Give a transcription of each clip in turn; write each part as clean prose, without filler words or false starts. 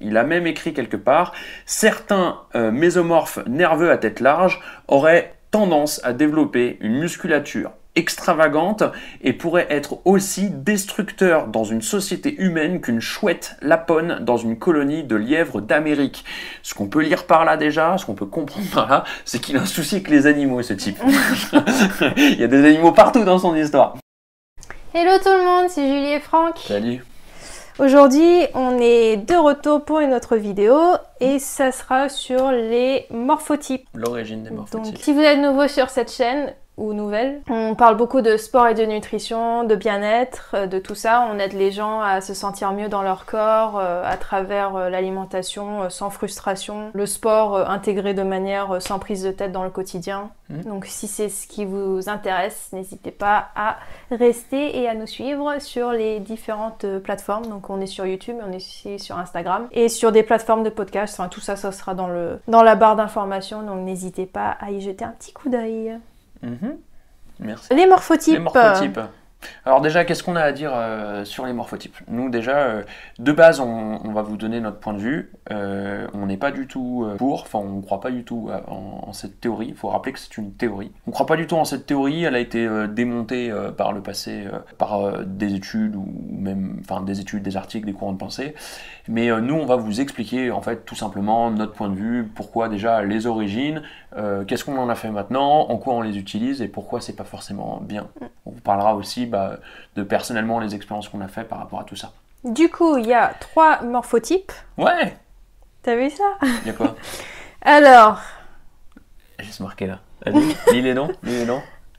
Il a même écrit quelque part, certains mésomorphes nerveux à tête large auraient tendance à développer une musculature extravagante et pourrait être aussi destructeur dans une société humaine qu'une chouette lapone dans une colonie de lièvres d'Amérique. Ce qu'on peut lire par là déjà, ce qu'on peut comprendre par là, c'est qu'il a un souci avec les animaux, ce type. Il y a des animaux partout dans son histoire. Hello tout le monde, c'est Julie et Franck. Salut. Aujourd'hui, on est de retour pour une autre vidéo et ça sera sur les morphotypes. L'origine des morphotypes. Donc, si vous êtes nouveau sur cette chaîne, ou nouvelle. On parle beaucoup de sport et de nutrition, de bien-être, de tout ça. On aide les gens à se sentir mieux dans leur corps à travers l'alimentation sans frustration, le sport intégré de manière sans prise de tête dans le quotidien. Donc si c'est ce qui vous intéresse, n'hésitez pas à rester et à nous suivre sur les différentes plateformes. Donc on est sur YouTube, on est aussi sur Instagram et sur des plateformes de podcast. Enfin tout ça, ça sera dans la barre d'informations. Donc n'hésitez pas à y jeter un petit coup d'œil. Merci. Les morphotypes. Les morphotypes. Alors déjà, qu'est-ce qu'on a à dire sur les morphotypes? Nous déjà, de base, on va vous donner notre point de vue. On n'est pas du tout enfin on ne croit pas du tout en cette théorie. Il faut rappeler que c'est une théorie. On ne croit pas du tout en cette théorie. Elle a été démontée par le passé par des études ou même, enfin des études, des articles, des courants de pensée. Mais nous, on va vous expliquer en fait tout simplement notre point de vue, pourquoi déjà les origines, qu'est-ce qu'on en a fait maintenant, en quoi on les utilise et pourquoi c'est pas forcément bien. On vous parlera aussi de personnellement les expériences qu'on a fait par rapport à tout ça. Du coup, il y a 3 morphotypes. Ouais. T'as vu ça? Il y a quoi? Alors... J'ai marqué là. Lis les noms.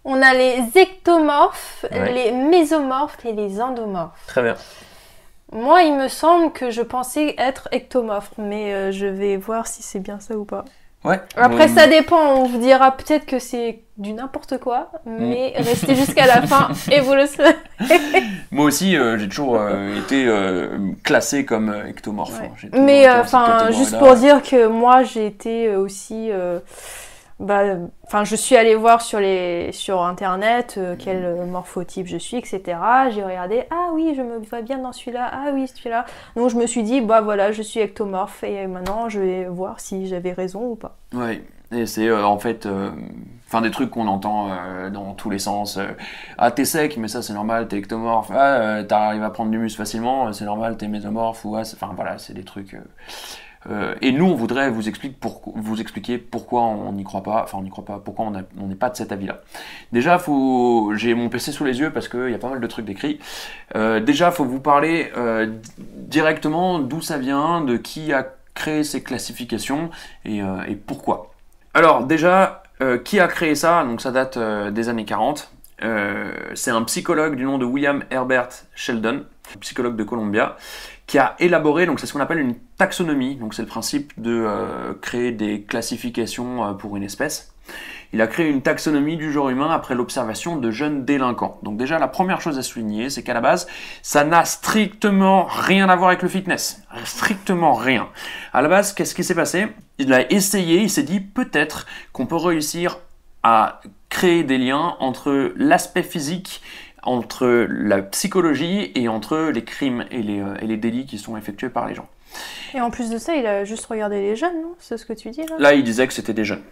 On a les ectomorphes, ouais. Les mésomorphes et les endomorphes. Très bien. Moi, il me semble que je pensais être ectomorphe, mais je vais voir si c'est bien ça ou pas. Ouais. Après, ça dépend. On vous dira peut-être que c'est du n'importe quoi, mais restez jusqu'à la fin et vous le saurez. Moi aussi, j'ai toujours été classé comme ectomorphe. Ouais. Hein. Mais enfin, juste pour dire que moi, j'ai été aussi... je suis allée voir sur internet quel morphotype je suis, etc. J'ai regardé, ah oui, je me vois bien dans celui-là, ah oui, celui-là. Donc je me suis dit, bah voilà, je suis ectomorphe et maintenant je vais voir si j'avais raison ou pas. Ouais, et c'est en fait des trucs qu'on entend dans tous les sens. Ah, t'es sec, mais ça c'est normal, t'es ectomorphe. Ah, t'arrives à prendre du muscle facilement, c'est normal, t'es mésomorphe. Ou enfin voilà, c'est des trucs... et nous, on voudrait vous expliquer pourquoi on n'y croit pas, pourquoi on n'est pas de cet avis-là. Déjà, j'ai mon PC sous les yeux parce qu'il y a pas mal de trucs décrits. Déjà, il faut vous parler directement d'où ça vient, de qui a créé ces classifications et pourquoi. Alors déjà, qui a créé ça? Donc ça date des années 40. C'est un psychologue du nom de William Herbert Sheldon, psychologue de Columbia, qui a élaboré, donc c'est ce qu'on appelle une taxonomie, donc c'est le principe de créer des classifications pour une espèce. Il a créé une taxonomie du genre humain après l'observation de jeunes délinquants. Donc déjà, la première chose à souligner, c'est qu'à la base, ça n'a strictement rien à voir avec le fitness. Strictement rien. À la base, qu'est-ce qui s'est passé? Il a essayé, il s'est dit peut-être qu'on peut réussir à créer des liens entre l'aspect physique, entre la psychologie et entre les crimes et les délits qui sont effectués par les gens. Et en plus de ça, il a juste regardé les jeunes, non? C'est ce que tu dis là? Là, il disait que c'était des jeunes.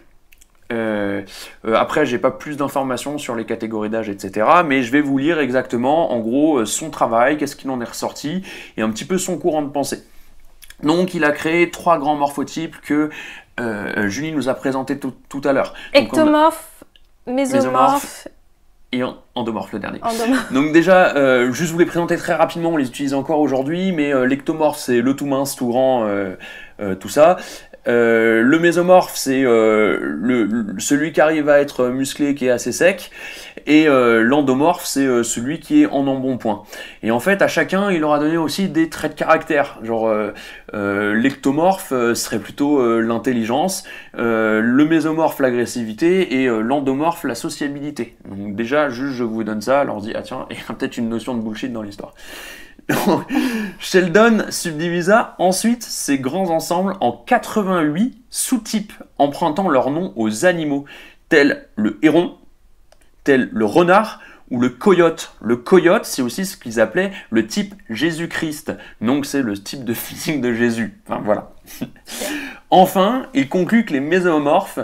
Après, j'ai pas plus d'informations sur les catégories d'âge, etc. Mais je vais vous lire exactement, en gros, son travail, qu'est-ce qu'il en est ressorti, et un petit peu son courant de pensée. Donc, il a créé 3 grands morphotypes que Julie nous a présentés tout à l'heure. Ectomorphe, mésomorphe et endomorphe le dernier. Endomorphe. Donc déjà, juste vous les présenter très rapidement, on les utilise encore aujourd'hui, mais l'ectomorphe c'est le tout mince, tout grand, tout ça. Le mésomorphe c'est celui qui arrive à être musclé, qui est assez sec, et l'endomorphe c'est celui qui est en embonpoint. Et en fait à chacun il leur a donné aussi des traits de caractère, genre l'ectomorphe serait plutôt l'intelligence, le mésomorphe l'agressivité et l'endomorphe la sociabilité. Donc déjà juste je vous donne ça, alors on se dit ah tiens, il y a peut-être une notion de bullshit dans l'histoire. Sheldon subdivisa ensuite ces grands ensembles en 88 sous-types empruntant leur nom aux animaux, tels le héron, tel le renard ou le coyote. Le coyote, c'est aussi ce qu'ils appelaient le type Jésus-Christ. Donc c'est le type de physique de Jésus. Enfin voilà. Enfin, il conclut que les mésomorphes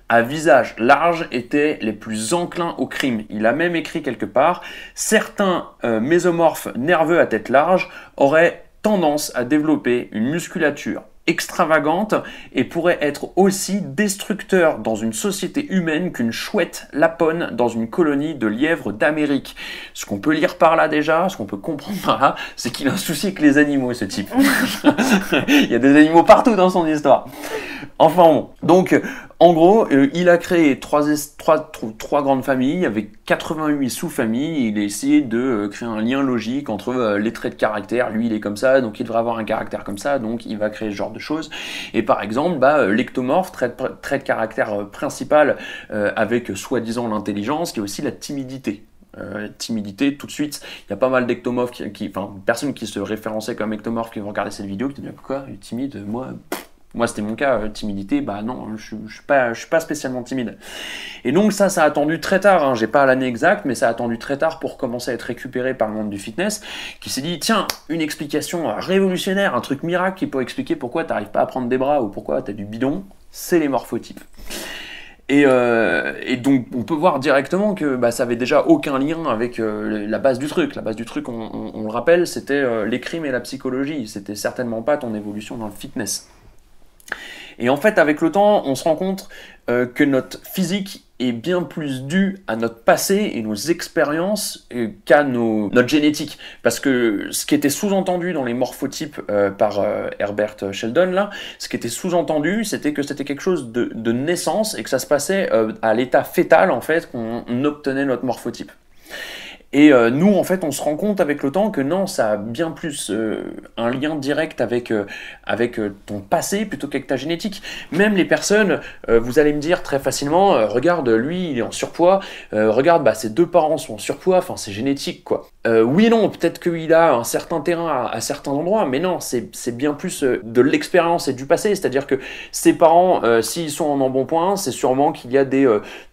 à visage large étaient les plus enclins au crime. Il a même écrit quelque part, certains mésomorphes nerveux à tête large auraient tendance à développer une musculature extravagante et pourrait être aussi destructeur dans une société humaine qu'une chouette lapone dans une colonie de lièvres d'Amérique. Ce qu'on peut lire par là déjà, ce qu'on peut comprendre par là, c'est qu'il a un souci avec les animaux, ce type. Il y a des animaux partout dans son histoire. Enfin bon, donc en gros, il a créé trois grandes familles avec 88 sous-familles. Il a essayé de créer un lien logique entre les traits de caractère. Lui, il est comme ça, donc il devrait avoir un caractère comme ça, donc il va créer ce genre de choses. Et par exemple, l'ectomorphe, trait de caractère principal avec soi-disant l'intelligence, qui est aussi la timidité. Timidité, tout de suite, il y a pas mal d'ectomorphes, personnes qui se référençaient comme ectomorphes qui vont regarder cette vidéo, qui disent quoi, timide, moi c'était mon cas, timidité, non, je suis pas spécialement timide. Et donc ça a attendu très tard, hein, j'ai pas l'année exacte, mais ça a attendu très tard pour commencer à être récupéré par le monde du fitness, qui s'est dit, tiens, une explication révolutionnaire, un truc miracle qui peut expliquer pourquoi t'arrives pas à prendre des bras ou pourquoi t'as du bidon, c'est les morphotypes. Et donc on peut voir directement que ça avait déjà aucun lien avec la base du truc. La base du truc, on le rappelle, c'était les crimes et la psychologie, c'était certainement pas ton évolution dans le fitness. Et en fait, avec le temps, on se rend compte que notre physique est bien plus due à notre passé et nos expériences qu'à notre génétique. Parce que ce qui était sous-entendu dans les morphotypes par Herbert Sheldon, là, ce qui était sous-entendu, c'était que c'était quelque chose de naissance et que ça se passait à l'état fœtal, en fait, qu'on obtenait notre morphotype. Et nous, en fait, on se rend compte avec le temps que non, ça a bien plus un lien direct avec ton passé plutôt qu'avec ta génétique. Même les personnes, vous allez me dire très facilement, regarde, lui, il est en surpoids, regarde, ses deux parents sont en surpoids, enfin, c'est génétique, quoi. Oui, non, peut-être qu'il a un certain terrain à certains endroits, mais non, c'est bien plus de l'expérience et du passé, c'est-à-dire que ses parents, s'ils sont en embonpoint, c'est sûrement qu'il y a des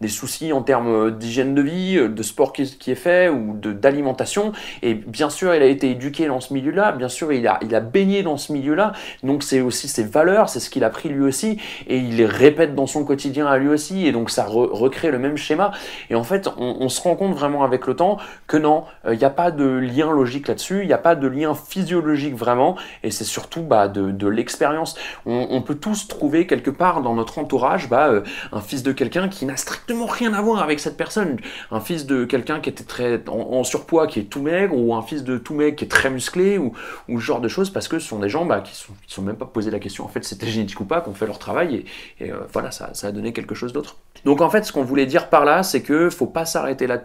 soucis en termes d'hygiène de vie, de sport qui est fait, ou d'alimentation, et bien sûr il a été éduqué dans ce milieu-là, bien sûr il a baigné dans ce milieu-là, donc c'est aussi ses valeurs, c'est ce qu'il a pris lui aussi, et il les répète dans son quotidien à lui aussi, et donc ça recrée le même schéma, et en fait on se rend compte vraiment avec le temps que non, il n'y a pas de lien logique là-dessus, il n'y a pas de lien physiologique vraiment, et c'est surtout de l'expérience. On peut tous trouver quelque part dans notre entourage un fils de quelqu'un qui n'a strictement rien à voir avec cette personne, un fils de quelqu'un qui était très en surpoids, qui est tout maigre, ou un fils de tout maigre qui est très musclé, ou ce genre de choses, parce que ce sont des gens qui sont même pas posé la question en fait c'était génétique ou pas, qu'on fait leur travail, et voilà, ça a donné quelque chose d'autre. Donc en fait ce qu'on voulait dire par là, c'est que faut pas s'arrêter là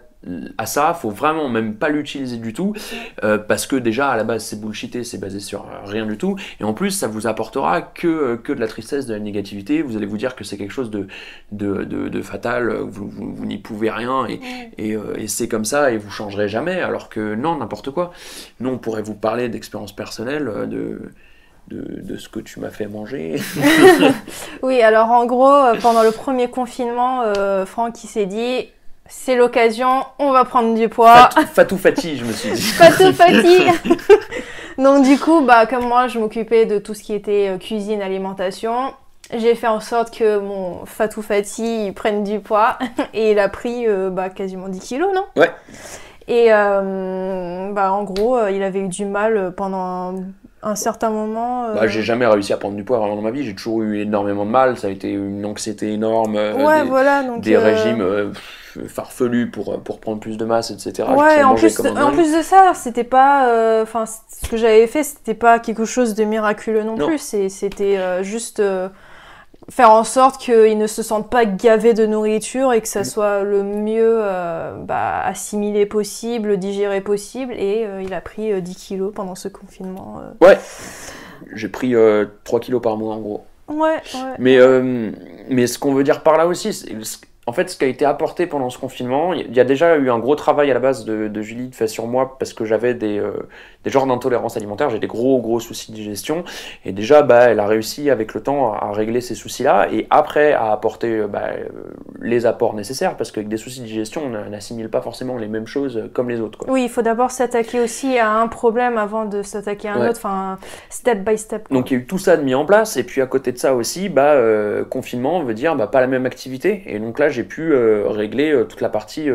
à ça, faut vraiment même pas l'utiliser du tout, parce que déjà à la base c'est bullshité, c'est basé sur rien du tout, et en plus ça vous apportera que de la tristesse, de la négativité, vous allez vous dire que c'est quelque chose de fatal, vous n'y pouvez rien, et c'est comme ça, et vous changerez jamais, alors que non, n'importe quoi. Nous on pourrait vous parler d'expériences personnelles, de ce que tu m'as fait manger. Oui, alors en gros, pendant le premier confinement, Franck il s'est dit, c'est l'occasion, on va prendre du poids. Fatou Fati, je me suis dit. Fatou Fati. Donc du coup, comme moi, je m'occupais de tout ce qui était cuisine, alimentation. J'ai fait en sorte que mon Fatou Fati prenne du poids. Et il a pris quasiment 10 kilos, non ? Ouais. Et en gros, il avait eu du mal pendant un certain moment. J'ai jamais réussi à prendre du poids vraiment dans ma vie. J'ai toujours eu énormément de mal. Ça a été une anxiété énorme. Des régimes farfelus pour prendre plus de masse, etc. Ouais, en plus de ça, c'était pas... ce que j'avais fait, c'était pas quelque chose de miraculeux non plus. C'était juste... faire en sorte qu'ils ne se sentent pas gavés de nourriture et que ça soit le mieux assimilé possible, digéré possible. Et il a pris 10 kilos pendant ce confinement. Ouais, j'ai pris 3 kilos par mois en gros. Ouais. Mais ce qu'on veut dire par là aussi, En fait, ce qui a été apporté pendant ce confinement, il y a déjà eu un gros travail à la base de Julie de fait sur moi parce que j'avais des genres d'intolérance alimentaire, j'ai des gros soucis de digestion. Et déjà, elle a réussi avec le temps à régler ces soucis-là et après à apporter les apports nécessaires parce qu'avec des soucis de digestion, on n'assimile pas forcément les mêmes choses comme les autres, quoi. Oui, il faut d'abord s'attaquer aussi à un problème avant de s'attaquer à un autre, enfin, step by step, quoi. Donc il y a eu tout ça de mis en place et puis à côté de ça aussi, confinement veut dire pas la même activité. Et donc là, j'ai pu régler toute la partie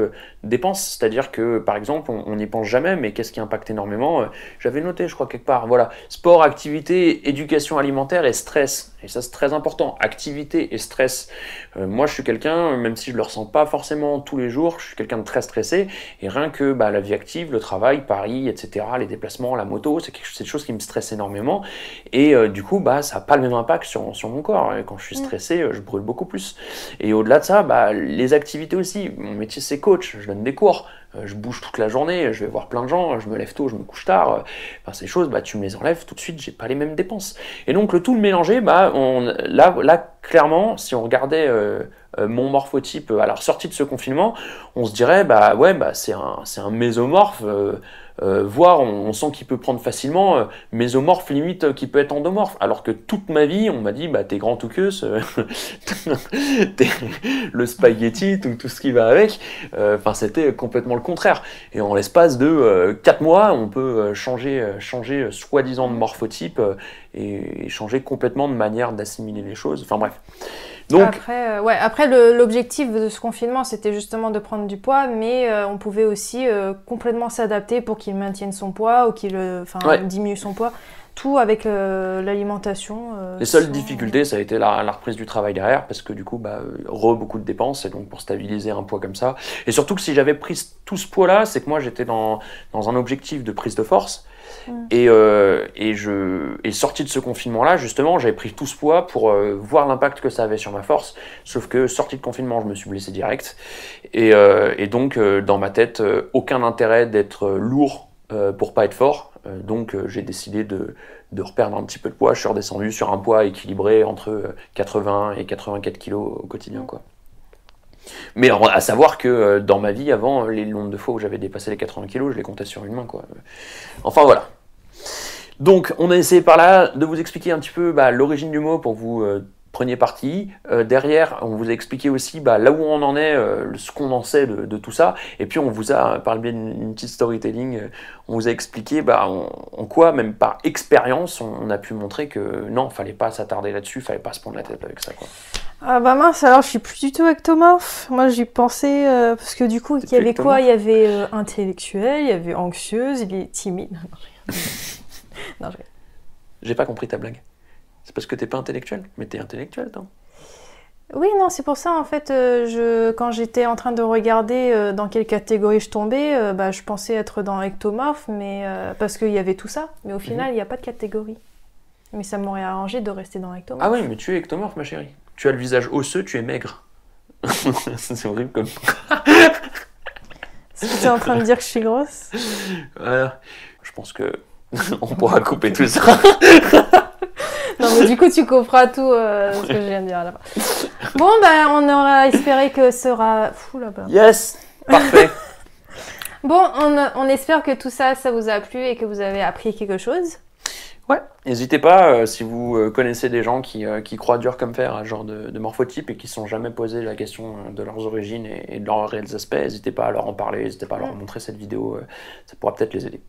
dépenses. C'est-à-dire que, par exemple, on n'y pense jamais, mais qu'est-ce qui impacte énormément j'avais noté, je crois, quelque part. Voilà, sport, activité, éducation alimentaire et stress. Et ça, c'est très important. Activité et stress. Moi, je suis quelqu'un, même si je le ressens pas forcément tous les jours, je suis quelqu'un de très stressé. Et rien que la vie active, le travail, Paris, etc., les déplacements, la moto, c'est des choses qui me stressent énormément. Et du coup, ça n'a pas le même impact sur mon corps. Et quand je suis stressé, je brûle beaucoup plus. Et au-delà de ça, les activités aussi. Mon métier, c'est coach. Je donne des cours. Je bouge toute la journée. Je vais voir plein de gens. Je me lève tôt, je me couche tard. Ces choses, tu me les enlèves tout de suite. J'ai pas les mêmes dépenses. Et donc, le tout le mélanger, là, clairement, si on regardait mon morphotype à la sortie de ce confinement, on se dirait, c'est un mésomorphe. Voire on sent qu'il peut prendre facilement mésomorphe limite qui peut être endomorphe, alors que toute ma vie on m'a dit t'es grand tout queue, t'es le spaghetti, tout ce qui va avec, c'était complètement le contraire. Et en l'espace de 4 mois on peut changer soi-disant de morphotype et changer complètement de manière d'assimiler les choses, enfin bref. Donc, après l'objectif de ce confinement, c'était justement de prendre du poids, mais on pouvait aussi complètement s'adapter pour qu'il maintienne son poids ou qu'il diminue son poids. Tout avec l'alimentation. Les seules difficultés, ça a été la reprise du travail derrière, parce que du coup, beaucoup de dépenses, et donc pour stabiliser un poids comme ça. Et surtout que si j'avais pris tout ce poids-là, c'est que moi j'étais dans un objectif de prise de force. Et sorti de ce confinement-là, justement, j'avais pris tout ce poids pour voir l'impact que ça avait sur ma force. Sauf que sorti de confinement, je me suis blessé direct. Et donc, dans ma tête, aucun intérêt d'être lourd pour pas être fort. Donc, j'ai décidé de reperdre un petit peu de poids. Je suis redescendu sur un poids équilibré entre 80 et 84 kilos au quotidien, quoi. Mais à savoir que dans ma vie, avant, les nombres de fois où j'avais dépassé les 80 kilos, je les comptais sur une main, quoi. Enfin, voilà. Donc, on a essayé par là de vous expliquer un petit peu l'origine du mot pour que vous preniez parti. Derrière, on vous a expliqué aussi là où on en est, ce qu'on en sait de tout ça. Et puis, on vous a, par le biais d'une petite storytelling, on vous a expliqué en quoi, même par expérience, on a pu montrer que non, fallait pas s'attarder là-dessus, fallait pas se prendre la tête avec ça, quoi. Ah mince, alors je suis plus du tout ectomorphe. Moi j'y pensais, parce que du coup, il y avait quoi? Il y avait intellectuel, il y avait anxieuse, il est timide. Non, j'ai pas compris ta blague. C'est parce que t'es pas intellectuel? Mais t'es intellectuel, toi. Oui, non, c'est pour ça, en fait, quand j'étais en train de regarder dans quelle catégorie je tombais, je pensais être dans ectomorphe, mais parce qu'il y avait tout ça. Mais au final, il n'y a pas de catégorie. Mais ça m'aurait arrangé de rester dans ectomorphe. Ah oui, mais tu es ectomorphe, ma chérie. Tu as le visage osseux, tu es maigre. C'est horrible comme... Est-ce que tu es en train de dire que je suis grosse? Voilà. Je pense que on pourra couper tout ça. Non, mais du coup, tu couperas tout ce que je viens de dire là-bas. Bon, on aura espéré que ce sera... Fou là-bas. Yes, parfait. Bon, on espère que tout ça, ça vous a plu et que vous avez appris quelque chose. Ouais, n'hésitez pas, si vous connaissez des gens qui croient dur comme fer à ce genre de morphotype et qui ne se sont jamais posé la question de leurs origines et de leurs réels aspects, n'hésitez pas à leur en parler, n'hésitez pas à leur montrer cette vidéo, ça pourra peut-être les aider.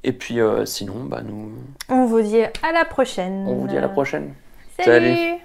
Et puis sinon, nous... On vous dit à la prochaine. On vous dit à la prochaine. Salut.